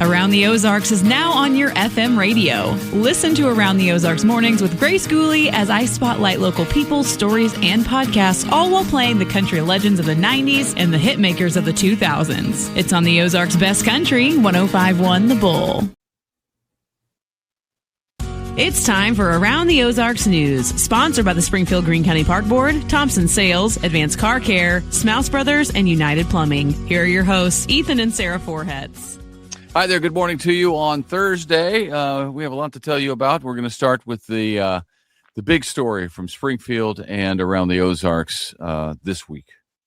Around the Ozarks is now on your FM radio. Listen to Around the Ozarks mornings with Grace Gooley as I spotlight local people, stories, and podcasts, all while playing the country legends of the 90s and the hit makers of the 2000s. It's on the Ozarks' best country, 105.1 The Bull. It's time for Around the Ozarks News, sponsored by the Springfield Greene County Park Board, Thompson Sales, Advanced Car Care, Smouse Brothers, and United Plumbing. Here are your hosts, Ethan and Sarah Forhetz. Hi there. Good morning to you on Thursday. We have a lot to tell you about. We're going to start with the big story from Springfield and around the Ozarks this week.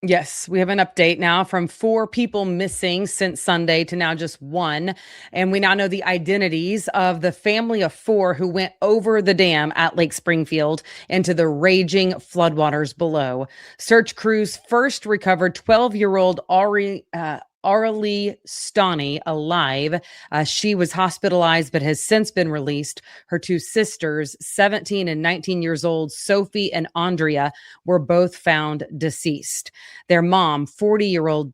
Yes, we have an update now from 4 people missing since Sunday to now just 1. And we now know the identities of the family of 4 who went over the dam at Lake Springfield into the raging floodwaters below. Search crews first recovered 12-year-old Aurelie Stauney alive. She was hospitalized but has since been released. Her 2 sisters, 17 and 19 years old, Sophie and Andrea, were both found deceased. Their mom, 40-year-old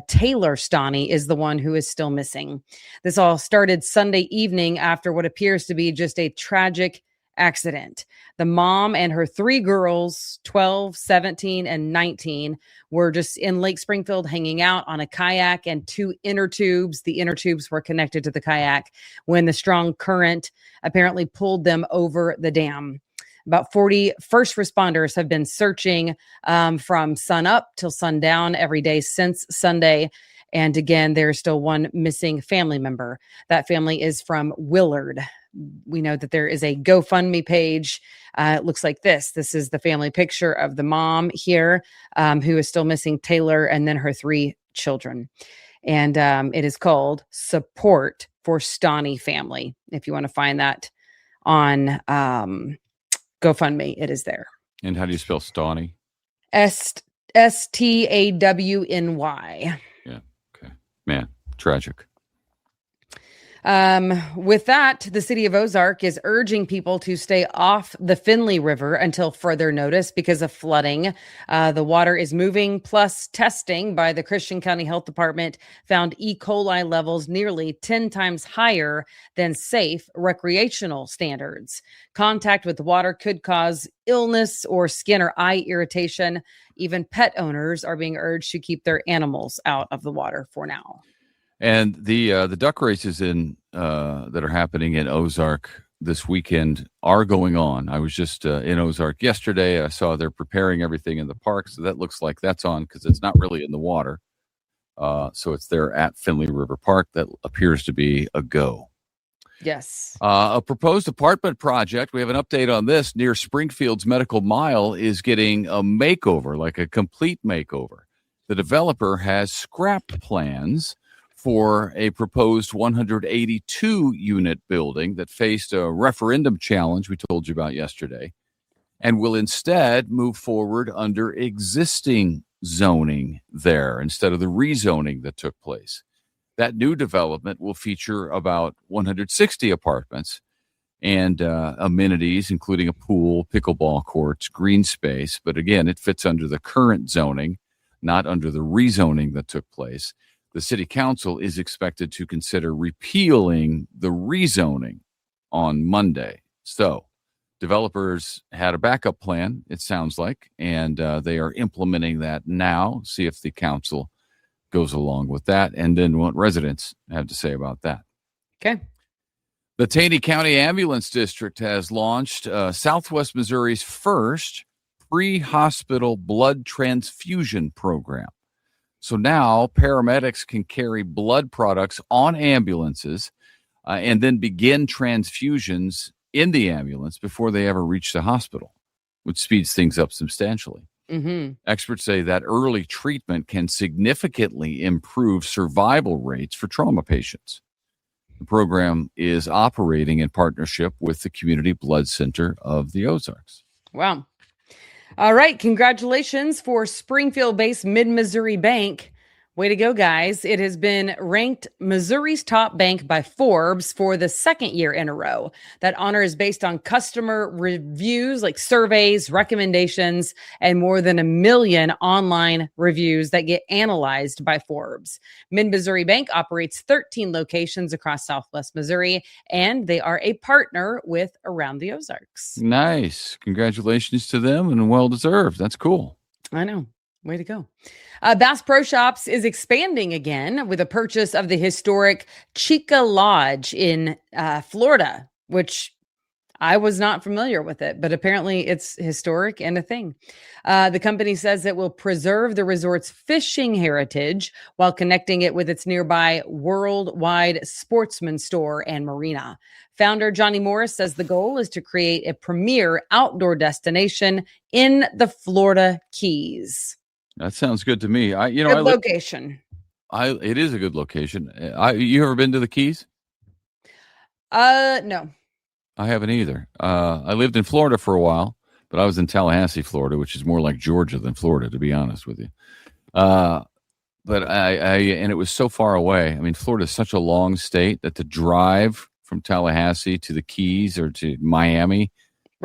Taylor Stauney, is the one who is still missing. This all started Sunday evening after what appears to be just a tragic accident. The mom and her 3 girls, 12, 17, and 19, were just in Lake Springfield hanging out on a kayak and 2 inner tubes. The inner tubes were connected to the kayak when the strong current apparently pulled them over the dam. About 40 first responders have been searching from sun up till sundown every day since Sunday. And again, there's still 1 missing family member. That family is from Willard. We know that there is a GoFundMe page. It looks like this. This is the family picture of the mom here, who is still missing, Taylor, and then her 3 children. And it is called Support for Stauney Family. If you want to find that on GoFundMe, it is there. And how do you spell Stauney? Stawny. Yeah. Okay. Man, tragic. With that, the city of Ozark is urging people to stay off the Finley River until further notice because of flooding. The water is moving, plus testing by the Christian County Health Department found E. coli levels nearly 10 times higher than safe recreational standards. Contact with the water could cause illness or skin or eye irritation. Even pet owners are being urged to keep their animals out of the water for now. And the duck races that are happening in Ozark this weekend are going on. I was just in Ozark yesterday. I saw they're preparing everything in the park, so that looks like that's on because it's not really in the water. So it's there at Finley River Park. That appears to be a go. Yes. A proposed apartment project. We have an update on this near Springfield's Medical Mile is getting a makeover, like a complete makeover. The developer has scrapped plans for a proposed 182-unit building that faced a referendum challenge we told you about yesterday, and will instead move forward under existing zoning there instead of the rezoning that took place. That new development will feature about 160 apartments and amenities, including a pool, pickleball courts, green space. But again, it fits under the current zoning, not under the rezoning that took place. The city council is expected to consider repealing the rezoning on Monday. So developers had a backup plan, it sounds like, and they are implementing that now. See if the council goes along with that, and then what residents have to say about that. Okay. The Taney County Ambulance District has launched Southwest Missouri's first pre-hospital blood transfusion program. So now paramedics can carry blood products on ambulances and then begin transfusions in the ambulance before they ever reach the hospital, which speeds things up substantially. Mm-hmm. Experts say that early treatment can significantly improve survival rates for trauma patients. The program is operating in partnership with the Community Blood Center of the Ozarks. Wow. All right. Congratulations for Springfield-based Mid-Missouri Bank. Way to go, guys. It has been ranked Missouri's top bank by Forbes for the second year in a row. That honor is based on customer reviews, like surveys, recommendations, and more than 1 million online reviews that get analyzed by Forbes. Mid-Missouri Bank operates 13 locations across Southwest Missouri, and they are a partner with Around the Ozarks. Nice. Congratulations to them, and well-deserved. That's cool. I know. Way to go. Bass Pro Shops is expanding again with a purchase of the historic Chica Lodge in Florida, which I was not familiar with it, but apparently it's historic and a thing. The company says it will preserve the resort's fishing heritage while connecting it with its nearby worldwide sportsman store and marina. Founder Johnny Morris says the goal is to create a premier outdoor destination in the Florida Keys. That sounds good to me. Good location. It is a good location. You ever been to the Keys? No. I haven't either. I lived in Florida for a while, but I was in Tallahassee, Florida, which is more like Georgia than Florida, to be honest with you. But and it was so far away. I mean, Florida is such a long state that to drive from Tallahassee to the Keys or to Miami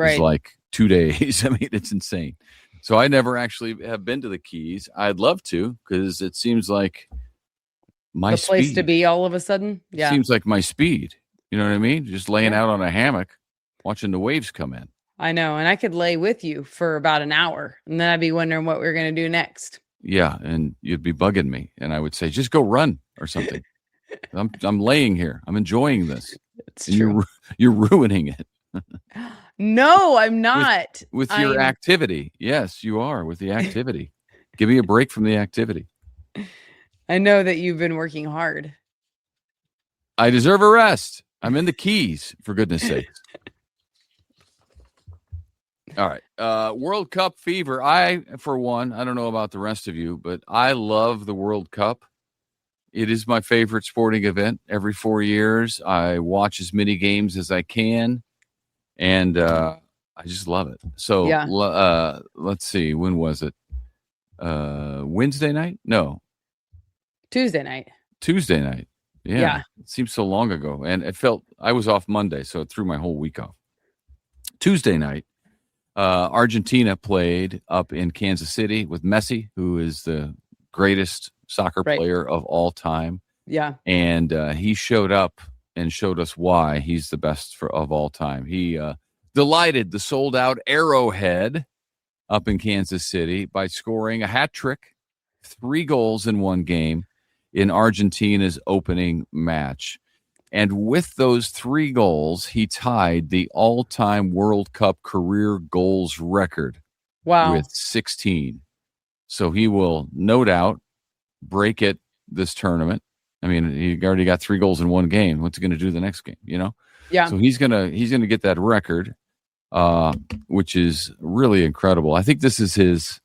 is like 2 days. I mean, it's insane. So I never actually have been to the Keys. I'd love to, because it seems like my the place speed. To be all of a sudden. Yeah. Seems like my speed. You know what I mean? Just laying out on a hammock, watching the waves come in. I know. And I could lay with you for about an hour, and then I'd be wondering what we're going to do next. Yeah. And you'd be bugging me. And I would say, just go run or something. I'm laying here. I'm enjoying this. It's and true. You're ruining it. No, I'm not. With your activity. Yes, you are with the activity. Give me a break from the activity. I know that you've been working hard. I deserve a rest. I'm in the Keys, for goodness sakes. All right. World Cup fever. For one, I don't know about the rest of you, but I love the World Cup. It is my favorite sporting event. Every 4 years, I watch as many games as I can. And I just love it. So let's see. When was it? Wednesday night? No. Tuesday night. Yeah. It seems so long ago. And it felt I was off Monday, so it threw my whole week off. Tuesday night, Argentina played up in Kansas City with Messi, who is the greatest soccer player of all time. Yeah. And he showed up and showed us why he's the best of all time. He delighted the sold-out Arrowhead up in Kansas City by scoring a hat trick, 3 goals in one game in Argentina's opening match. And with those 3 goals, he tied the all-time World Cup career goals record with 16. So he will, no doubt, break it this tournament. I mean, he already got 3 goals in one game. What's he going to do the next game? You know? Yeah. So he's gonna get that record, which is really incredible. I think this is his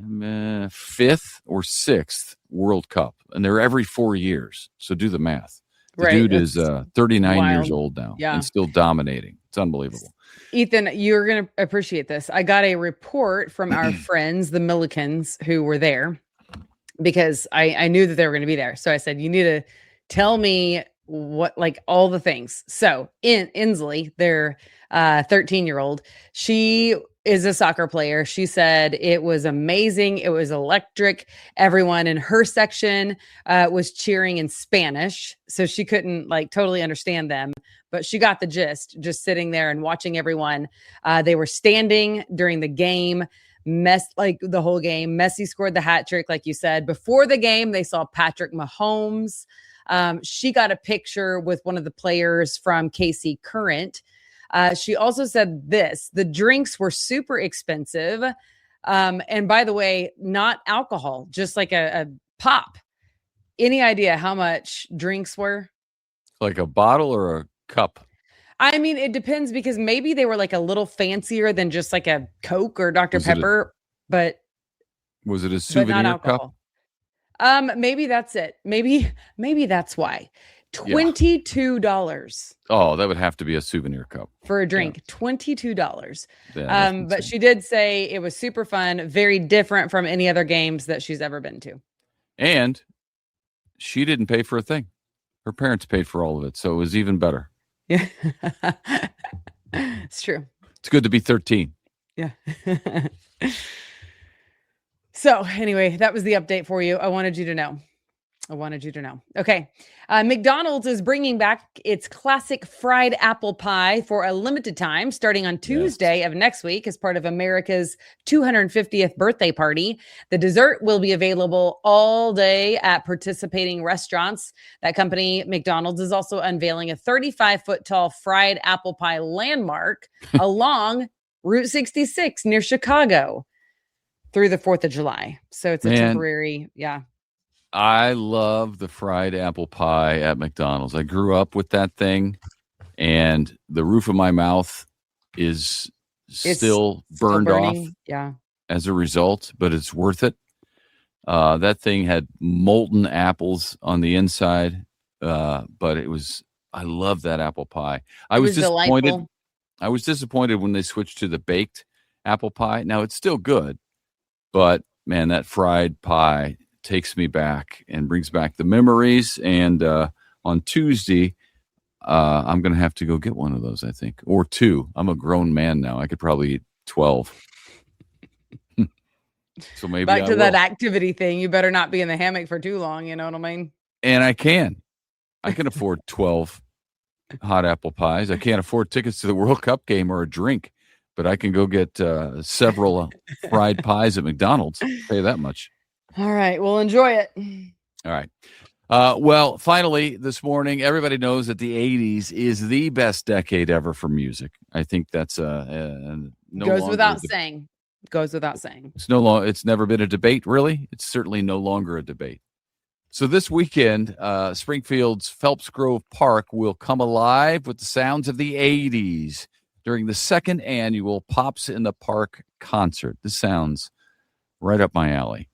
5th or 6th World Cup, and they're every 4 years. So do the math. The dude is 39 years old now and still dominating. It's unbelievable. Ethan, you're going to appreciate this. I got a report from our friends, the Millicans, who were there, because I knew that they were going to be there. So I said, you need to tell me what, like, all the things. So Inslee, their 13-year-old, she is a soccer player. She said it was amazing. It was electric. Everyone in her section was cheering in Spanish. So she couldn't totally understand them, but she got the gist, just sitting there and watching everyone. They were standing during the game, the whole game. Messi scored the hat trick, like you said. Before the game, they saw Patrick Mahomes. She got a picture with one of the players from KC Current. She also said the drinks were super expensive. And by the way, not alcohol, just like a pop. Any idea how much drinks were? Like a bottle or a cup? I mean, it depends, because maybe they were like a little fancier than just like a Coke or Dr. Pepper, but was it a souvenir cup? Maybe that's it. Maybe that's why. $22. Oh, that would have to be a souvenir cup for a drink. Yeah. $22. But she did say it was super fun, very different from any other games that she's ever been to. And she didn't pay for a thing. Her parents paid for all of it, so it was even better. Yeah. It's true. It's good to be 13. Yeah. So anyway, that was the update for you. I wanted you to know. Okay. McDonald's is bringing back its classic fried apple pie for a limited time, starting on Tuesday of next week as part of America's 250th birthday party. The dessert will be available all day at participating restaurants. That company, McDonald's, is also unveiling a 35-foot tall fried apple pie landmark along Route 66 near Chicago through the 4th of July. So it's a temporary, I love the fried apple pie at McDonald's. I grew up with that thing, and the roof of my mouth is still burned off as a result, but it's worth it. That thing had molten apples on the inside, but I love that apple pie. I was disappointed. Delightful. I was disappointed when they switched to the baked apple pie. Now, it's still good, but man, that fried pie takes me back and brings back the memories. And on Tuesday, I'm going to have to go get one of those, I think, or 2. I'm a grown man now. I could probably eat 12. So maybe back to that activity thing. You better not be in the hammock for too long. You know what I mean? And I can afford 12 hot apple pies. I can't afford tickets to the World Cup game or a drink, but I can go get several fried pies at McDonald's. I'll pay that much. All right. We'll enjoy it. All right. Well, finally, this morning, everybody knows that the 80s is the best decade ever for music. I think that's goes without saying. It's never been a debate, really. It's certainly no longer a debate. So this weekend, Springfield's Phelps Grove Park will come alive with the sounds of the 80s during the second annual Pops in the Park concert. This sounds right up my alley.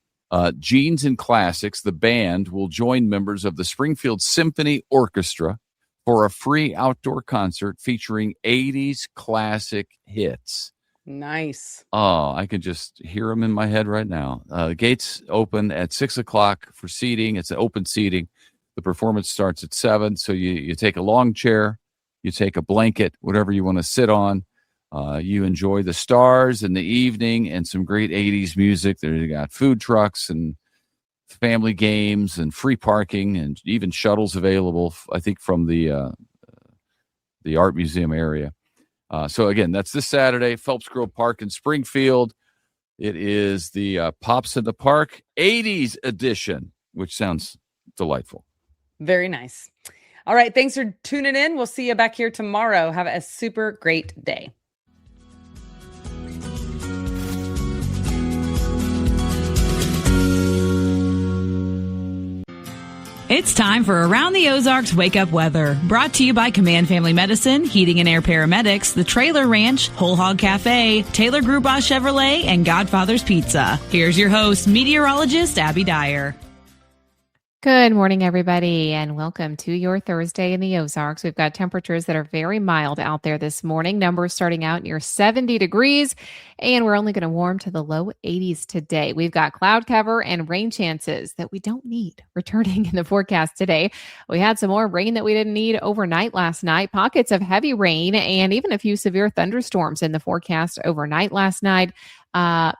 Genes and Classics, the band, will join members of the Springfield Symphony Orchestra for a free outdoor concert featuring 80s classic hits. Nice. Oh, I can just hear them in my head right now. The gates open at 6 o'clock for seating. It's an open seating. The performance starts at 7. So you take a long chair, you take a blanket, whatever you want to sit on. You enjoy the stars in the evening and some great 80s music. There you got food trucks and family games and free parking and even shuttles available, I think, from the art museum area. So again, that's this Saturday, Phelps Grove Park in Springfield. It is the Pops in the Park 80s edition, which sounds delightful. Very nice. All right. Thanks for tuning in. We'll see you back here tomorrow. Have a super great day. It's time for Around the Ozarks Wake Up Weather, brought to you by Command Family Medicine, Heating and Air Paramedics, The Trailer Ranch, Whole Hog Cafe, Taylor Grubaugh Chevrolet, and Godfather's Pizza. Here's your host, meteorologist Abby Dyer. Good morning, everybody, and welcome to your Thursday in the Ozarks. We've got temperatures that are very mild out there this morning. Numbers starting out near 70 degrees, and we're only going to warm to the low 80s today. We've got cloud cover and rain chances that we don't need returning in the forecast today. We had some more rain that we didn't need overnight last night. Pockets of heavy rain and even a few severe thunderstorms in the forecast overnight last night.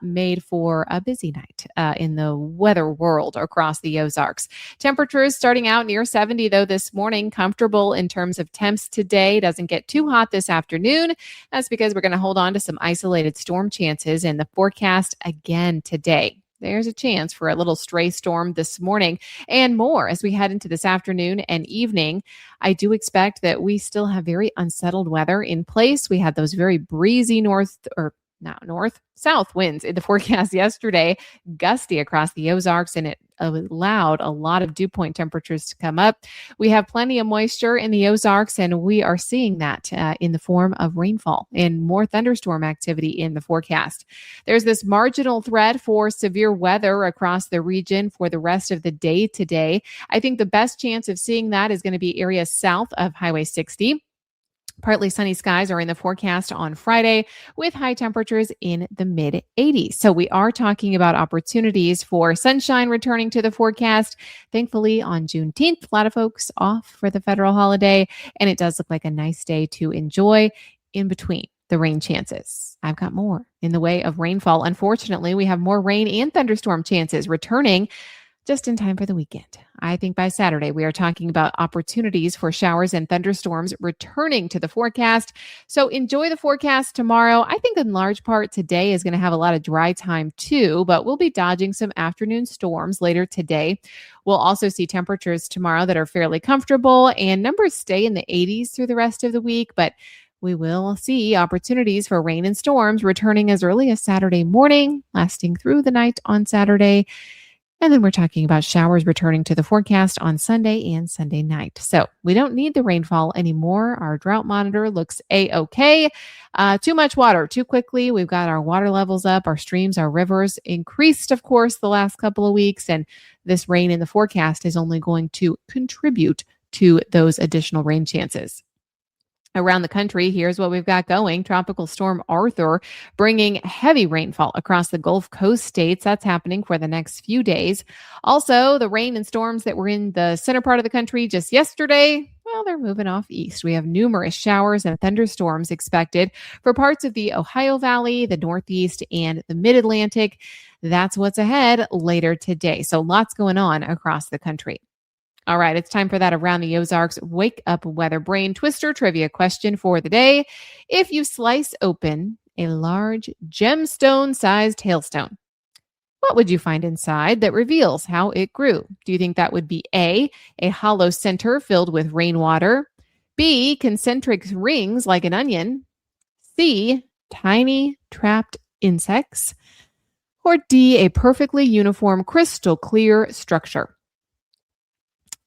Made for a busy night in the weather world across the Ozarks. Temperatures starting out near 70, though, this morning. Comfortable in terms of temps today. Doesn't get too hot this afternoon. That's because we're going to hold on to some isolated storm chances in the forecast again today. There's a chance for a little stray storm this morning and more as we head into this afternoon and evening. I do expect that we still have very unsettled weather in place. We had those very breezy south winds in the forecast yesterday, gusty across the Ozarks, and it allowed a lot of dew point temperatures to come up. We have plenty of moisture in the Ozarks, and we are seeing that in the form of rainfall and more thunderstorm activity in the forecast. There's this marginal threat for severe weather across the region for the rest of the day today. I think the best chance of seeing that is going to be areas south of Highway 60. Partly sunny skies are in the forecast on Friday with high temperatures in the mid 80s. So we are talking about opportunities for sunshine returning to the forecast. Thankfully, on Juneteenth, a lot of folks off for the federal holiday, and it does look like a nice day to enjoy in between the rain chances. I've got more in the way of rainfall. Unfortunately, we have more rain and thunderstorm chances returning just in time for the weekend. I think by Saturday, we are talking about opportunities for showers and thunderstorms returning to the forecast. So enjoy the forecast tomorrow. I think in large part today is going to have a lot of dry time too, but we'll be dodging some afternoon storms later today. We'll also see temperatures tomorrow that are fairly comfortable, and numbers stay in the 80s through the rest of the week, but we will see opportunities for rain and storms returning as early as Saturday morning, lasting through the night on Saturday. And then we're talking about showers returning to the forecast on Sunday and Sunday night. So we don't need the rainfall anymore. Our drought monitor looks A-OK. Too much water too quickly. We've got our water levels up. Our streams, our rivers increased, of course, the last couple of weeks. And this rain in the forecast is only going to contribute to those additional rain chances. Around the country, here's what we've got going. Tropical storm Arthur bringing heavy rainfall across the Gulf Coast states. That's happening for the next few days. Also, the rain and storms that were in the center part of the country just yesterday, well, they're moving off east. We have numerous showers and thunderstorms expected for parts of the Ohio Valley, the Northeast, and the Mid-Atlantic. That's what's ahead later today. So lots going on across the country. All right, it's time for that Around the Ozarks Wake Up Weather Brain Twister trivia question for the day. If you slice open a large gemstone-sized hailstone, what would you find inside that reveals how it grew? Do you think that would be A, a hollow center filled with rainwater, B, concentric rings like an onion, C, tiny trapped insects, or D, a perfectly uniform crystal clear structure?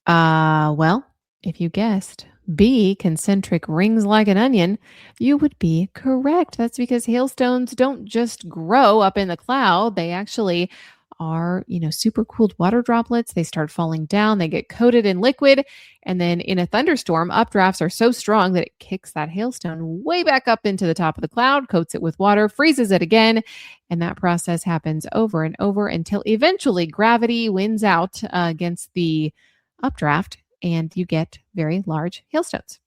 Well, if you guessed B, concentric rings like an onion, you would be correct. That's because hailstones don't just grow up in the cloud. They actually are, super cooled water droplets. They start falling down, they get coated in liquid. And then in a thunderstorm, updrafts are so strong that it kicks that hailstone way back up into the top of the cloud, coats it with water, freezes it again. And that process happens over and over until eventually gravity wins out against the updraft and you get very large hailstones.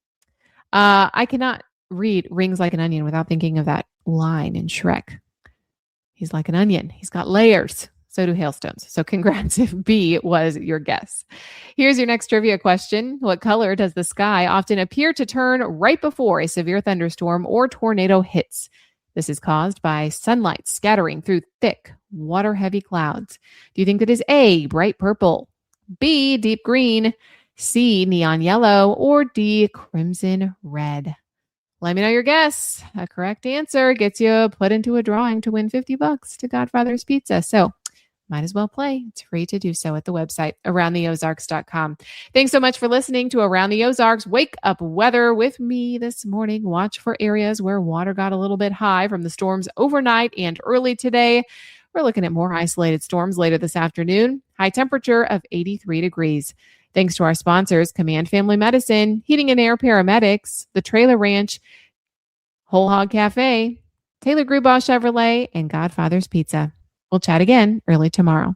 I cannot read rings like an onion without thinking of that line in Shrek. He's like an onion. He's got layers. So do hailstones. So congrats if B was your guess. Here's your next trivia question. What color does the sky often appear to turn right before a severe thunderstorm or tornado hits? This is caused by sunlight scattering through thick, water-heavy clouds. Do you think it is A, bright purple, B, deep green, C, neon yellow, or D, crimson red? Let me know your guess. A correct answer gets you put into a drawing to win $50 to Godfather's Pizza. So might as well play. It's free to do so at the website, aroundtheozarks.com. Thanks so much for listening to Around the Ozarks Wake Up Weather with me this morning. Watch for areas where water got a little bit high from the storms overnight and early today. We're looking at more isolated storms later this afternoon. High temperature of 83 degrees. Thanks to our sponsors, Command Family Medicine, Heating and Air Paramedics, The Trailer Ranch, Whole Hog Cafe, Taylor Grubaugh Chevrolet, and Godfather's Pizza. We'll chat again early tomorrow.